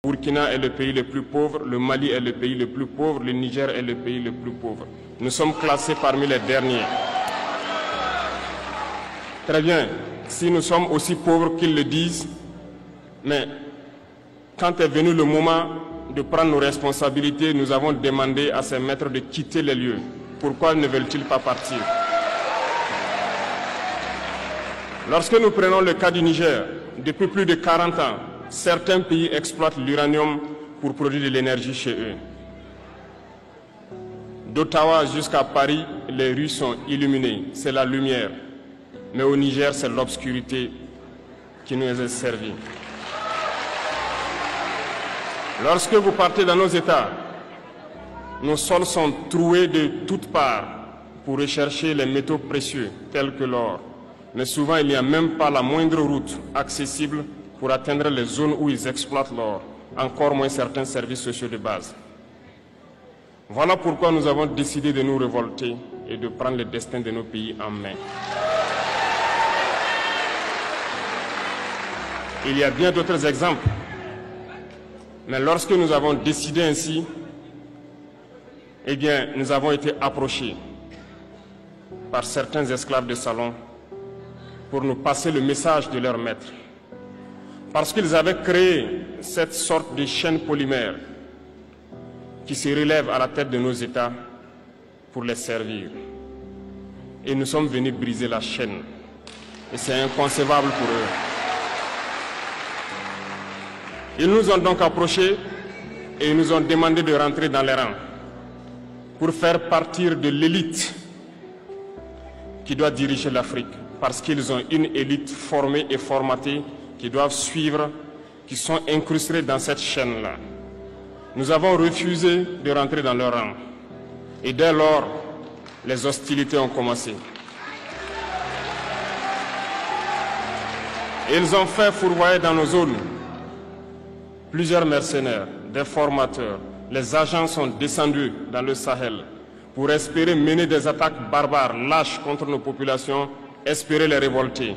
Burkina est le pays le plus pauvre, le Mali est le pays le plus pauvre, le Niger est le pays le plus pauvre. Nous sommes classés parmi les derniers. Très bien, si nous sommes aussi pauvres qu'ils le disent, mais quand est venu le moment de prendre nos responsabilités, nous avons demandé à ces maîtres de quitter les lieux. Pourquoi ne veulent-ils pas partir? Lorsque nous prenons le cas du Niger, depuis plus de 40 ans, certains pays exploitent l'uranium pour produire de l'énergie chez eux. D'Ottawa jusqu'à Paris, les rues sont illuminées, c'est la lumière. Mais au Niger, c'est l'obscurité qui nous est servie. Lorsque vous partez dans nos États, nos sols sont troués de toutes parts pour rechercher les métaux précieux tels que l'or. Mais souvent, il n'y a même pas la moindre route accessible pour atteindre les zones où ils exploitent l'or, encore moins certains services sociaux de base. Voilà pourquoi nous avons décidé de nous révolter et de prendre le destin de nos pays en main. Il y a bien d'autres exemples. Mais lorsque nous avons décidé ainsi, eh bien, nous avons été approchés par certains esclaves de salon pour nous passer le message de leur maître. Parce qu'ils avaient créé cette sorte de chaîne polymère qui se relève à la tête de nos États pour les servir. Et nous sommes venus briser la chaîne. Et c'est inconcevable pour eux. Ils nous ont donc approchés et ils nous ont demandé de rentrer dans les rangs pour faire partir de l'élite qui doit diriger l'Afrique. Parce qu'ils ont une élite formée et formatée qui doivent suivre, qui sont incrustés dans cette chaîne-là. Nous avons refusé de rentrer dans leur rang. Et dès lors, les hostilités ont commencé. Ils ont fait fourvoyer dans nos zones plusieurs mercenaires, des formateurs. Les agents sont descendus dans le Sahel pour espérer mener des attaques barbares, lâches contre nos populations, espérer les révolter.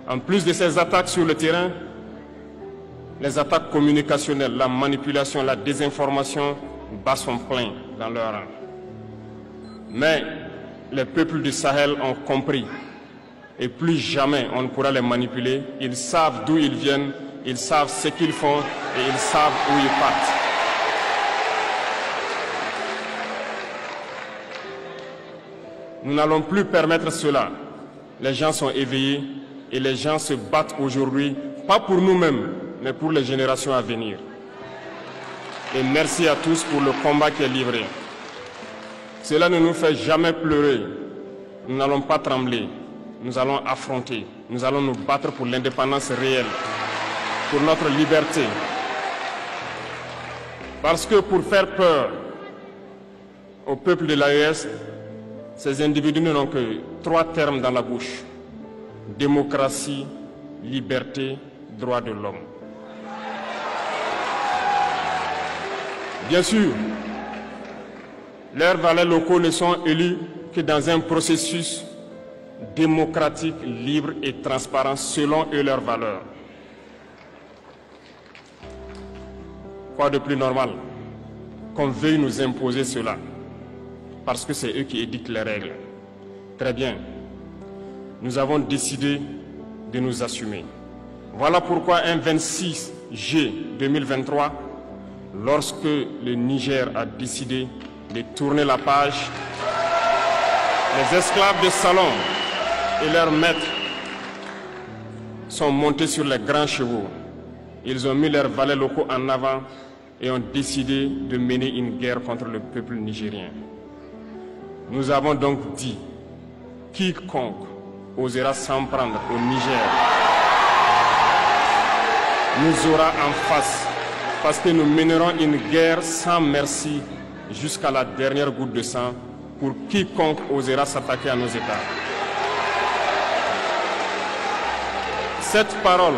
En plus de ces attaques sur le terrain, les attaques communicationnelles, la manipulation, la désinformation battent son plein dans leur rang. Mais les peuples du Sahel ont compris et plus jamais on ne pourra les manipuler. Ils savent d'où ils viennent, ils savent ce qu'ils font et ils savent où ils partent. Nous n'allons plus permettre cela. Les gens sont éveillés et les gens se battent aujourd'hui, pas pour nous-mêmes, mais pour les générations à venir. Et merci à tous pour le combat qui est livré. Cela ne nous fait jamais pleurer. Nous n'allons pas trembler. Nous allons affronter. Nous allons nous battre pour l'indépendance réelle, pour notre liberté. Parce que pour faire peur au peuple de l'AES, ces individus n'ont que 3 termes dans la bouche: démocratie, liberté, droits de l'homme. Bien sûr, leurs valets locaux ne sont élus que dans un processus démocratique, libre et transparent selon eux leurs valeurs. Quoi de plus normal qu'on veuille nous imposer cela, parce que c'est eux qui édictent les règles. Très bien, nous avons décidé de nous assumer. Voilà pourquoi un 26 juillet 2023, lorsque le Niger a décidé de tourner la page, les esclaves de salon et leurs maîtres sont montés sur les grands chevaux. Ils ont mis leurs valets locaux en avant et ont décidé de mener une guerre contre le peuple nigérien. Nous avons donc dit, quiconque osera s'en prendre au Niger nous aura en face, parce que nous mènerons une guerre sans merci jusqu'à la dernière goutte de sang pour quiconque osera s'attaquer à nos États. Cette parole,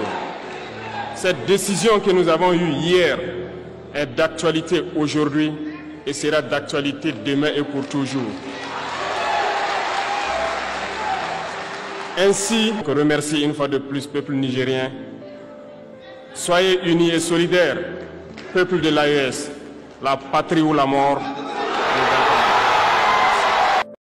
cette décision que nous avons eue hier est d'actualité aujourd'hui et sera d'actualité demain et pour toujours. Ainsi, je remercie une fois de plus le peuple nigérien. Soyez unis et solidaires peuple de l'AES, la patrie ou la mort,